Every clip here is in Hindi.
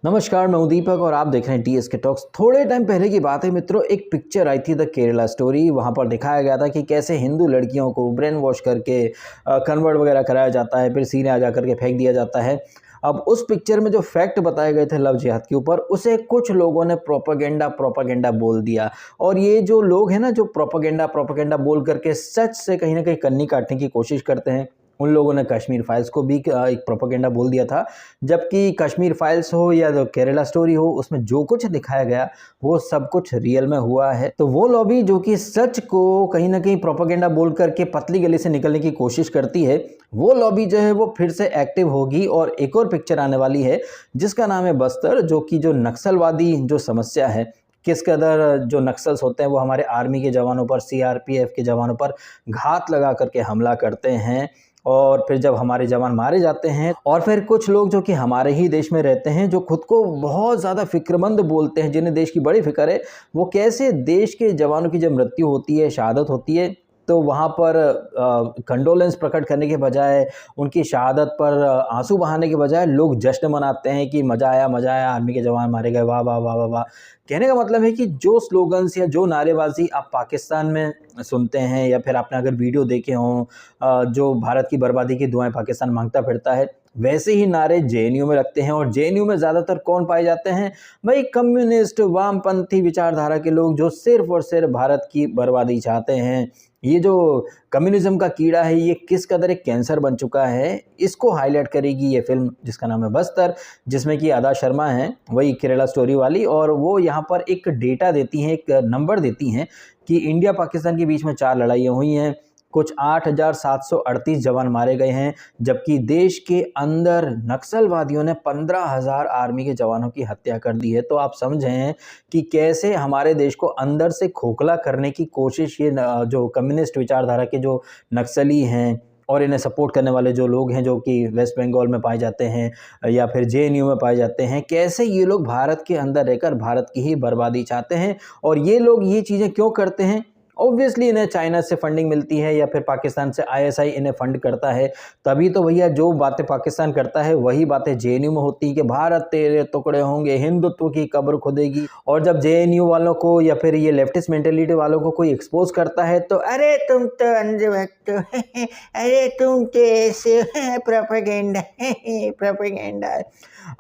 नमस्कार, मैं हूं दीपक और आप देख रहे हैं टीएसके टॉक्स। थोड़े टाइम पहले की बात है मित्रों, एक पिक्चर आई थी द केरला स्टोरी। वहां पर दिखाया गया था कि कैसे हिंदू लड़कियों को ब्रेन वॉश करके कन्वर्ट वगैरह कराया जाता है, फिर सीने आ जा करके फेंक दिया जाता है। अब उस पिक्चर में जो फैक्ट बताए गए थे लव जिहाद के ऊपर, उसे कुछ लोगों ने प्रोपागेंडा बोल दिया। और ये जो लोग हैं ना, जो प्रोपागेंडा बोल करके सच से कहीं ना कहीं कन्नी काटने की कोशिश करते हैं, उन लोगों ने कश्मीर फाइल्स को भी एक प्रोपेगेंडा बोल दिया था। जबकि कश्मीर फाइल्स हो या जो केरला स्टोरी हो, उसमें जो कुछ दिखाया गया वो सब कुछ रियल में हुआ है। तो वो लॉबी जो कि सच को कहीं ना कहीं प्रोपेगेंडा बोल करके पतली गली से निकलने की कोशिश करती है, वो लॉबी जो है वो फिर से एक्टिव होगी। और एक और पिक्चर आने वाली है जिसका नाम है बस्तर, जो कि जो नक्सलवादी जो समस्या है, किस कदर जो नक्सल्स होते हैं वो हमारे आर्मी के जवानों पर, सीआरपीएफ के जवानों पर घात लगा करके हमला करते हैं। और फिर जब हमारे जवान मारे जाते हैं, और फिर कुछ लोग जो कि हमारे ही देश में रहते हैं, जो खुद को बहुत ज़्यादा फिक्रमंद बोलते हैं, जिन्हें देश की बड़ी फिक्र है, वो कैसे देश के जवानों की जब मृत्यु होती है, शहादत होती है, तो वहाँ पर कंडोलेंस प्रकट करने के बजाय, उनकी शहादत पर आंसू बहाने के बजाय लोग जश्न मनाते हैं कि मज़ा आया, आर्मी के जवान मारे गए, वाह वाह वाह वाह वाह। कहने का मतलब है कि जो स्लोगन्स या जो नारेबाजी आप पाकिस्तान में सुनते हैं, या फिर आपने अगर वीडियो देखे हों जो भारत की बर्बादी की दुआएं पाकिस्तान मांगता फिरता है, वैसे ही नारे जेएनयू में लगते हैं। और जेएनयू में ज़्यादातर कौन पाए जाते हैं? भाई कम्युनिस्ट, वामपंथी विचारधारा के लोग, जो सिर्फ और सिर्फ भारत की बर्बादी चाहते हैं। ये जो कम्युनिज्म का कीड़ा है, ये किस कदर एक कैंसर बन चुका है, इसको हाईलाइट करेगी ये फिल्म जिसका नाम है बस्तर, जिसमें कि आदा शर्मा है, वही केरला स्टोरी वाली। और वो यहाँ पर एक डेटा देती हैं, एक नंबर देती हैं कि इंडिया पाकिस्तान के बीच में 4 लड़ाइयाँ हुई हैं, कुछ 8,738 जवान मारे गए हैं, जबकि देश के अंदर नक्सलवादियों ने 15,000 आर्मी के जवानों की हत्या कर दी है। तो आप समझें कि कैसे हमारे देश को अंदर से खोखला करने की कोशिश ये जो कम्युनिस्ट विचारधारा के जो नक्सली हैं और इन्हें सपोर्ट करने वाले जो लोग हैं, जो कि वेस्ट बंगाल में पाए जाते हैं या फिर जेएनयू में पाए जाते हैं, कैसे ये लोग भारत के अंदर रहकर भारत की ही बर्बादी चाहते हैं। और ये लोग ये चीज़ें क्यों करते हैं? ऑब्वियसली इन्हें चाइना से फंडिंग मिलती है, या फिर पाकिस्तान से आईएसआई इन्हें फंड करता है। तभी तो भैया जो बातें पाकिस्तान करता है वही बातें जेएनयू में होती हैं कि भारत तेरे टुकड़े होंगे, हिंदुत्व की कब्र खुदेगी। और जब जेएनयू वालों को या फिर ये लेफ्टिस्ट मेंटेलिटी वालों को कोई एक्सपोज करता है, तो अरे तुम तो अंधभक्त हो, अरे तुम तो ऐसे प्रोपेगेंडा प्रोपेगेंडा।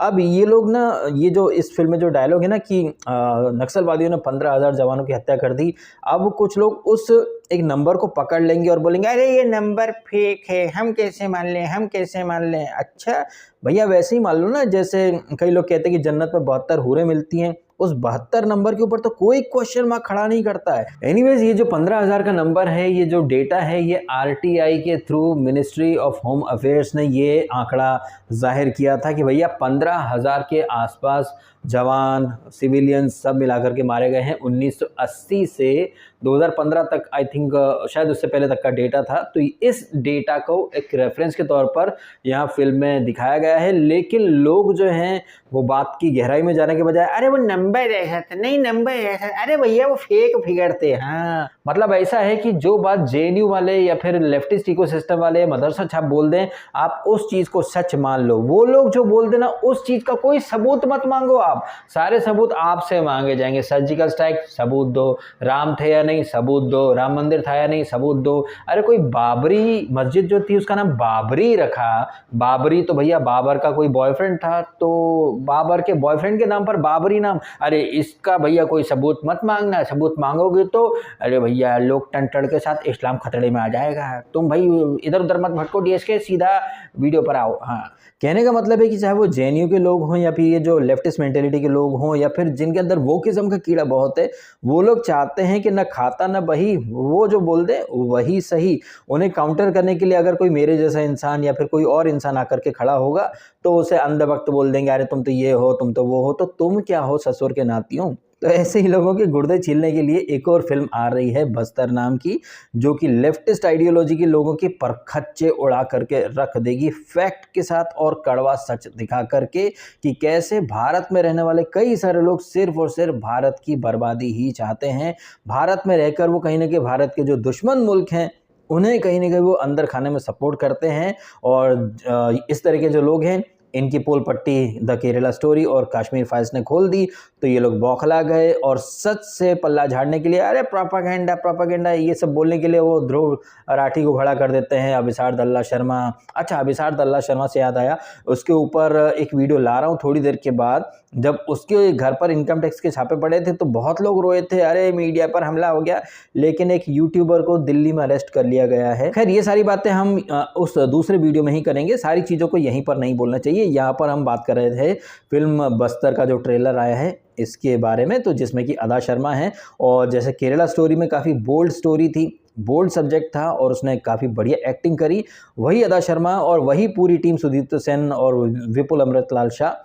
अब ये लोग ना, ये जो इस फिल्म में जो डायलॉग है ना कि नक्सलवादियों ने 15,000 जवानों की हत्या कर दी, अब कुछ लोग उस एक नंबर को पकड़ लेंगे और बोलेंगे अरे ये नंबर फेक है, हम कैसे मान लें। अच्छा भैया, वैसे ही मान लो ना, जैसे कई लोग कहते हैं कि जन्नत में 72 हूरें मिलती हैं, उस 72 नंबर के ऊपर तो कोई क्वेश्चन मार्क खड़ा नहीं करता है। एनीवेज, ये जो 15,000 का नंबर है, ये जो डेटा है, ये आरटीआई के through, ministry of home affairs ने ये आंकड़ा जाहिर किया था कि भैया 15,000 के आसपास जवान, सिविलियंस सब मिलाकर के मारे गए हैं 1980 से 2015 तक। आई थिंक शायद उससे पहले तक का डेटा था। तो इस डेटा को एक रेफरेंस के तौर पर यहाँ फिल्म में दिखाया गया है। लेकिन लोग जो हैं वो बात की गहराई में जाने के बजाय अरे वो नंबर ऐसा था, नहीं नंबर ऐसा, अरे भैया वो फेक फिगर थे। हाँ, मतलब ऐसा है कि जो बात जेएनयू वाले या फिर लेफ्टिस्ट इकोसिस्टम वाले, मदरसा छाप बोल दें, आप उस चीज़ को सच मान लो। वो लोग जो बोल देना, उस चीज़ का कोई सबूत मत मांगो। आप सारे सबूत आपसे मांगे जाएंगे। सर्जिकल स्ट्राइक, सबूत दो। राम थे या नहीं, सबूत दो। राम मंदिर था या नहीं, सबूत दो। अरे कोई बाबरी मस्जिद जो थी उसका नाम बाबरी रखा, बाबरी तो भैया बाबर का कोई बॉयफ्रेंड था, तो बाबर के बॉयफ्रेंड के नाम पर बाबरी नाम। अरे इसका भैया कोई सबूत मत मांगना। सबूत मांगोगे तो अरे भैया लोग टन के साथ इस्लाम खतरे में आ जाएगा। तुम भाई इधर उधर मत भटको, डीएसके सीधा वीडियो पर आओ। हाँ, कहने का मतलब है कि चाहे वो जेएनयू के लोग हों या फिर ये जो लेफ्टिस्ट मेंटेलिटी के लोग हों, या फिर जिनके अंदर वोकिज्म का कीड़ा बहुत है, वो लोग चाहते हैं कि न खाता न बही, वो जो बोल दे वही सही। उन्हें काउंटर करने के लिए अगर कोई मेरे जैसा इंसान या फिर कोई और इंसान आकर के खड़ा होगा, तो उसे अंधभक्त बोल देंगे, अरे तुम तो ये हो, तुम तो वो हो, तो तुम क्या हो ससुर के नातियों। तो ऐसे ही लोगों के गुर्दे छीलने के लिए एक और फिल्म आ रही है बस्तर नाम की, जो कि लेफ्टिस्ट आइडियोलॉजी के लोगों के परखच्चे उड़ा करके रख देगी, फैक्ट के साथ और कड़वा सच दिखा करके कि कैसे भारत में रहने वाले कई सारे लोग सिर्फ और सिर्फ भारत की बर्बादी ही चाहते हैं। भारत में रहकर वो कहीं ना कहीं भारत के जो दुश्मन मुल्क हैं उन्हें कहीं ना कहीं वो अंदर खाने में सपोर्ट करते हैं। और इस तरह के जो लोग हैं इनकी पोल पट्टी द केरला स्टोरी और कश्मीर फाइल्स ने खोल दी तो ये लोग बौखला गए और सच से पल्ला झाड़ने के लिए अरे प्रोपागेंडा प्रोपागेंडा ये सब बोलने के लिए वो ध्रुव राठी को खड़ा कर देते हैं, अभिसार दल्ला शर्मा। अच्छा, अभिसार दल्ला शर्मा से याद आया, उसके ऊपर एक वीडियो ला रहा हूँ थोड़ी देर के बाद। जब उसके घर पर इनकम टैक्स के छापे पड़े थे तो बहुत लोग रोए थे, अरे मीडिया पर हमला हो गया, लेकिन एक यूट्यूबर को दिल्ली में अरेस्ट कर लिया गया है। खैर ये सारी बातें हम उस दूसरे वीडियो में ही करेंगे, सारी चीज़ों को यहीं पर नहीं बोलना चाहिए। यहाँ पर हम बात कर रहे थे फिल्म बस्तर का जो ट्रेलर आया है इसके बारे में, तो जिसमें कि अदा शर्मा है और जैसे केरला स्टोरी में काफ़ी बोल्ड स्टोरी थी, बोल्ड सब्जेक्ट था और उसने काफ़ी बढ़िया एक्टिंग करी, वही अदा शर्मा और वही पूरी टीम सुदीप्त सेन और विपुल अमृतलाल शाह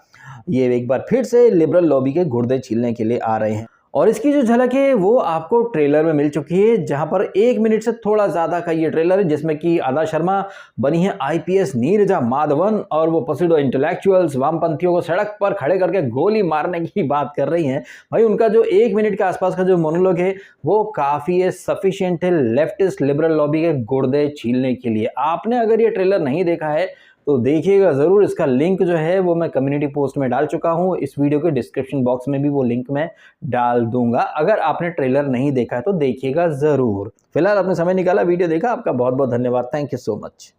ये एक बार फिर से लिबरल लॉबी के गुर्दे छीलने के लिए आ रहे हैं। और इसकी जो झलक है वो आपको ट्रेलर में मिल चुकी है, जहां पर 1 मिनट से थोड़ा ज़्यादा का ये ट्रेलर है, जिसमें कि अदा शर्मा बनी है IPS नीरजा माधवन और वो पसीडो इंटेलेक्चुअल्स वामपंथियों को सड़क पर खड़े करके गोली मारने की बात कर रही हैं। भाई उनका जो 1 मिनट के आसपास का जो मोनोलॉग है वो काफ़ी है सफिशिएंट है लेफ्टिस्ट लिबरल लॉबी के गुर्दे छीलने के लिए। आपने अगर ये ट्रेलर नहीं देखा है तो देखिएगा ज़रूर, इसका लिंक जो है वो मैं कम्युनिटी पोस्ट में डाल चुका हूँ, इस वीडियो के डिस्क्रिप्शन बॉक्स में भी वो लिंक मैं डाल दूंगा। अगर आपने ट्रेलर नहीं देखा है तो देखिएगा ज़रूर। फिलहाल आपने समय निकाला, वीडियो देखा, आपका बहुत बहुत धन्यवाद। Thank you so much.